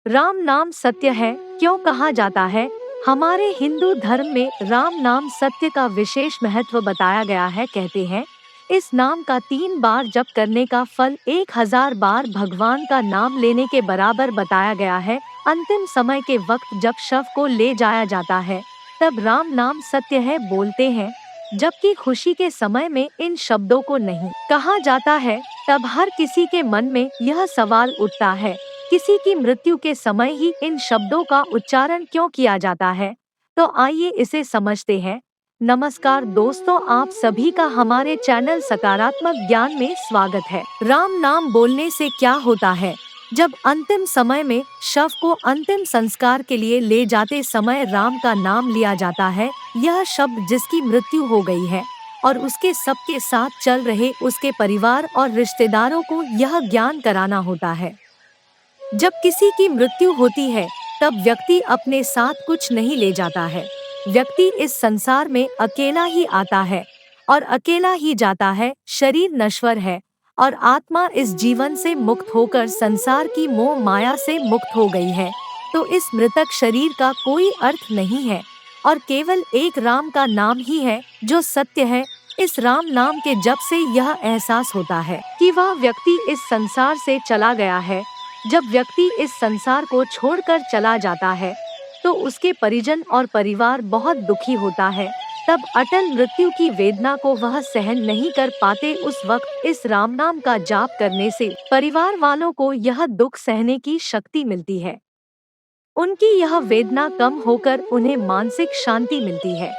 राम नाम सत्य है क्यों कहा जाता है? हमारे हिंदू धर्म में राम नाम सत्य का विशेष महत्व बताया गया है। कहते हैं इस नाम का 3 बार जप करने का फल 1000 बार भगवान का नाम लेने के बराबर बताया गया है। अंतिम समय के वक्त जब शव को ले जाया जाता है तब राम नाम सत्य है बोलते हैं, जबकि खुशी के समय में इन शब्दों को नहीं कहा जाता है। तब हर किसी के मन में यह सवाल उठता है, किसी की मृत्यु के समय ही इन शब्दों का उच्चारण क्यों किया जाता है? तो आइए इसे समझते हैं। नमस्कार दोस्तों, आप सभी का हमारे चैनल सकारात्मक ज्ञान में स्वागत है। राम नाम बोलने से क्या होता है? जब अंतिम समय में शव को अंतिम संस्कार के लिए ले जाते समय राम का नाम लिया जाता है। यह शब्द जिसकी मृत्यु हो गई है और उसके सबके साथ चल रहे उसके परिवार और रिश्तेदारों को यह ज्ञान कराना होता है। जब किसी की मृत्यु होती है तब व्यक्ति अपने साथ कुछ नहीं ले जाता है। व्यक्ति इस संसार में अकेला ही आता है और अकेला ही जाता है। शरीर नश्वर है और आत्मा इस जीवन से मुक्त होकर संसार की मोह माया से मुक्त हो गई है। तो इस मृतक शरीर का कोई अर्थ नहीं है और केवल एक राम का नाम ही है जो सत्य है। इस राम नाम के जप से यह एहसास होता है कि वह व्यक्ति इस संसार से चला गया है। जब व्यक्ति इस संसार को छोड़कर चला जाता है तो उसके परिजन और परिवार बहुत दुखी होता है। तब अटल मृत्यु की वेदना को वह सहन नहीं कर पाते। उस वक्त इस राम नाम का जाप करने से परिवार वालों को यह दुख सहने की शक्ति मिलती है। उनकी यह वेदना कम होकर उन्हें मानसिक शांति मिलती है।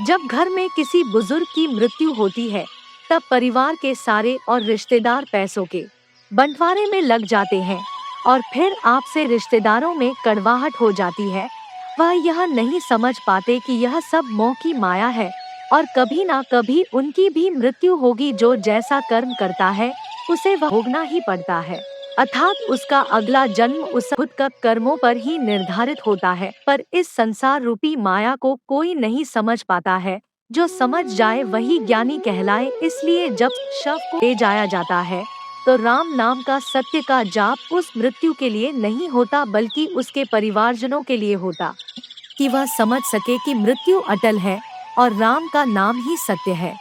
जब घर में किसी बुजुर्ग की मृत्यु होती है तब परिवार के सारे और रिश्तेदार पैसों के बंटवारे में लग जाते हैं और फिर आपसे रिश्तेदारों में कड़वाहट हो जाती है। वह यह नहीं समझ पाते कि यह सब मोह की माया है और कभी ना कभी उनकी भी मृत्यु होगी। जो जैसा कर्म करता है उसे वह भोगना ही पड़ता है, अर्थात उसका अगला जन्म उस खुद का कर्मों पर ही निर्धारित होता है। पर इस संसार रूपी माया को कोई नहीं समझ पाता है। जो समझ जाए वही ज्ञानी कहलाए। इसलिए जब शव को ले जाया जाता है तो राम नाम का सत्य का जाप उस मृत्यु के लिए नहीं होता बल्कि उसके परिवारजनों के लिए होता, कि वह समझ सके कि मृत्यु अटल है और राम का नाम ही सत्य है।